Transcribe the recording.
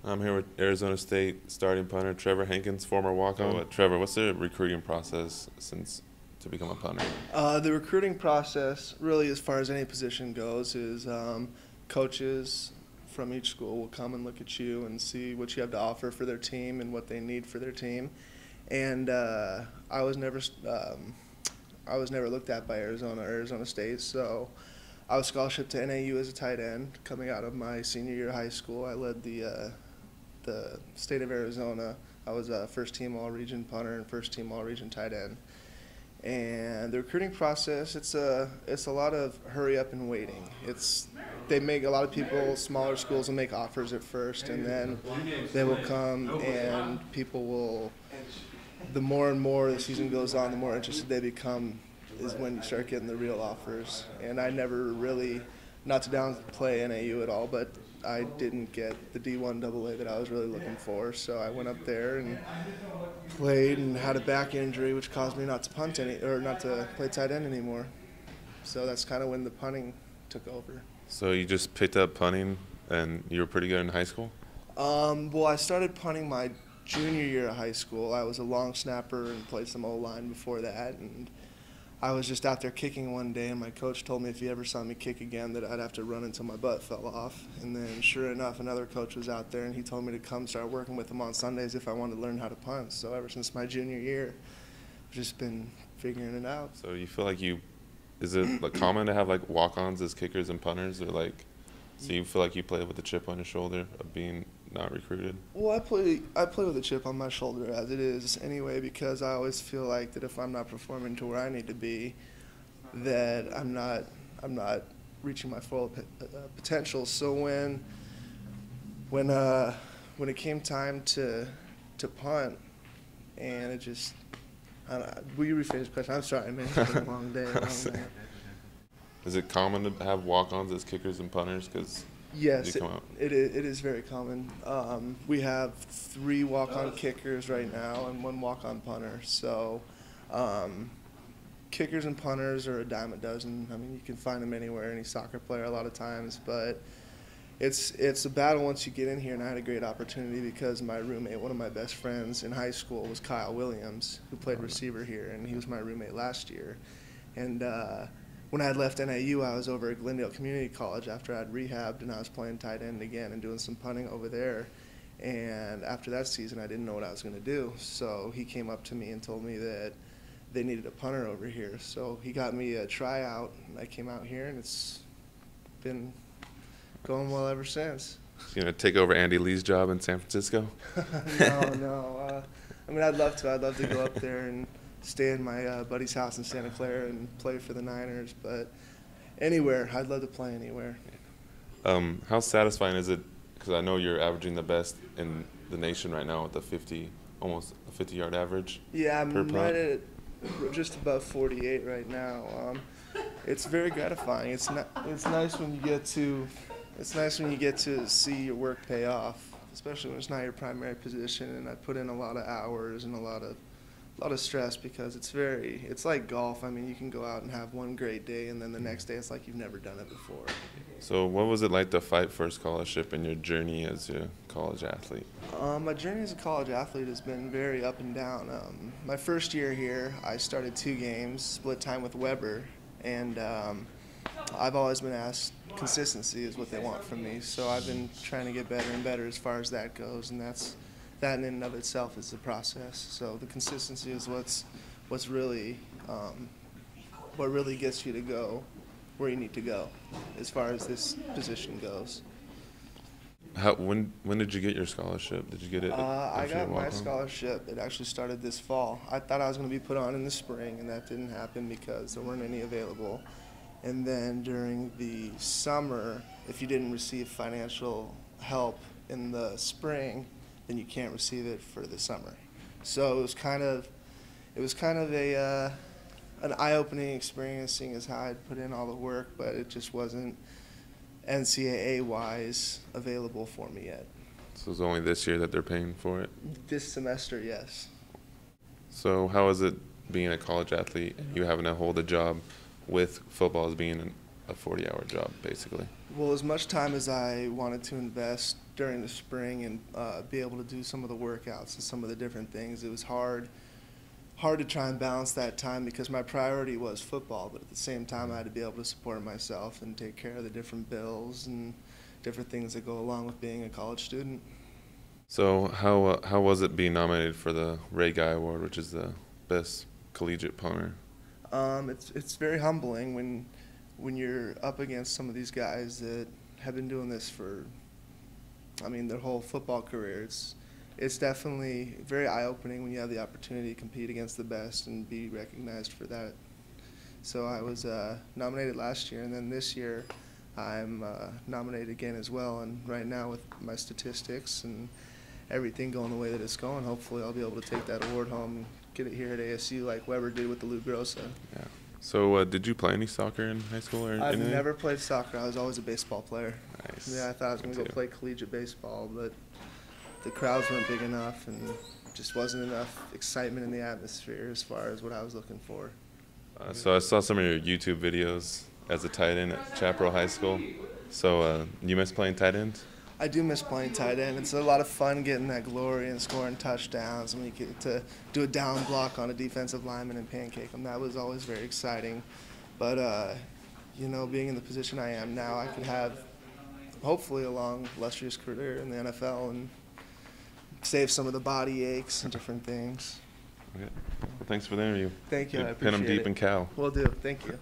I'm here with Arizona State starting punter Trevor Hankins, former walk-on. Trevor, what's the recruiting process to become a punter? The recruiting process, really, as far as any position goes, is coaches from each school will come and look at you and see what you have to offer for their team and what they need for their team. And I was never looked at by Arizona State, so I was scholarship to NAU as a tight end. Coming out of my senior year of high school, I led the state of Arizona. I was a first team all-region punter and first team all-region tight end. And the recruiting process, it's a lot of hurry up and waiting. They make a lot of people, smaller schools will make offers at first, and then they will come and people will, the more and more the season goes on, the more interested they become is when you start getting the real offers. And I never really, not to downplay NAU at all, but I didn't get the D1 AA that I was really looking for. So I went up there and played and had a back injury, which caused me not to play tight end anymore. So that's kind of when the punting took over. So you just picked up punting and you were pretty good in high school? Well, I started punting my junior year of high school. I was a long snapper and played some O-line before that, and I was just out there kicking one day, and my coach told me if he ever saw me kick again that I'd have to run until my butt fell off. And then sure enough, another coach was out there, and he told me to come start working with him on Sundays if I wanted to learn how to punt. So ever since my junior year, I've just been figuring it out. So you feel like is it like common to have like walk-ons as kickers and punters, or like, so you feel like you play with a chip on your shoulder of being not recruited? Well, I play with a chip on my shoulder as it is anyway, because I always feel like that if I'm not performing to where I need to be, that I'm not reaching my full potential. So when it came time to punt, and it just, I don't know, will you rephrase the question? I'm sorry, man. It's been a long day. Is it common to have walk-ons as kickers and punters? Because yes, it is very common. We have 3 walk-on kickers right now and 1 walk-on punter. So kickers and punters are a dime a dozen. I mean, you can find them anywhere, any soccer player a lot of times. But it's a battle once you get in here, and I had a great opportunity because my roommate, one of my best friends in high school, was Kyle Williams, who played receiver here, and he was my roommate last year. And when I had left NAU, I was over at Glendale Community College after I'd rehabbed, and I was playing tight end again and doing some punting over there. And after that season, I didn't know what I was going to do. So he came up to me and told me that they needed a punter over here. So he got me a tryout, and I came out here, and it's been going well ever since. You gonna take over Andy Lee's job in San Francisco? No. I mean, I'd love to. I'd love to go up there and stay in my buddy's house in Santa Clara and play for the Niners. But anywhere, I'd love to play anywhere. How satisfying is it? Because I know you're averaging the best in the nation right now with almost a 50-yard average. Yeah, I'm right at just above 48 right now. It's very gratifying. It's nice when you get to see your work pay off, especially when it's not your primary position. And I put in a lot of hours and a lot of stress, because it's like golf. I mean, you can go out and have one great day, and then the next day it's like you've never done it before. So what was it like to fight for a scholarship in your journey as a college athlete? My journey as a college athlete has been very up and down. My first year here, I started 2 games, split time with Weber, and I've always been asked, consistency is what they want from me. So I've been trying to get better and better as far as that goes, and that in and of itself is the process. So the consistency is what's really what really gets you to go where you need to go as far as this position goes. When did you get your scholarship? Did you get it? I got my scholarship. It actually started this fall. I thought I was going to be put on in the spring, and that didn't happen because there weren't any available. And then during the summer, if you didn't receive financial help in the spring, then you can't receive it for the summer. So it was kind of an eye-opening experience, seeing as how I'd put in all the work, but it just wasn't NCAA-wise available for me yet. So it's only this year that they're paying for it? This semester, yes. So how is it being a college athlete and you having to hold a job with football as being a 40-hour job, basically? Well, as much time as I wanted to invest during the spring and be able to do some of the workouts and some of the different things. It was hard to try and balance that time because my priority was football, but at the same time I had to be able to support myself and take care of the different bills and different things that go along with being a college student. So how was it being nominated for the Ray Guy Award, which is the best collegiate punter? It's very humbling when you're up against some of these guys that have been doing this for, their whole football career. It's definitely very eye-opening when you have the opportunity to compete against the best and be recognized for that. So I was nominated last year, and then this year I'm nominated again as well. And right now with my statistics and everything going the way that it's going, hopefully I'll be able to take that award home and get it here at ASU like Weber did with the Lou Grossa. Yeah. So did you play any soccer in high school or I've anything? never played soccer. I was always a baseball player. Nice. Yeah, I thought I was going to go play collegiate baseball, but the crowds weren't big enough and just wasn't enough excitement in the atmosphere as far as what I was looking for. So I saw some of your YouTube videos as a tight end at Chaparral High School. So you miss playing tight end? I do miss playing tight end. It's a lot of fun getting that glory and scoring touchdowns when you get to do a down block on a defensive lineman and pancake them. That was always very exciting. But, being in the position I am now, I could have hopefully a long, illustrious career in the NFL and save some of the body aches and different things. Okay. Well, thanks for the interview. Thank you. I appreciate Pin them deep it. in Cal. Will do. Thank you.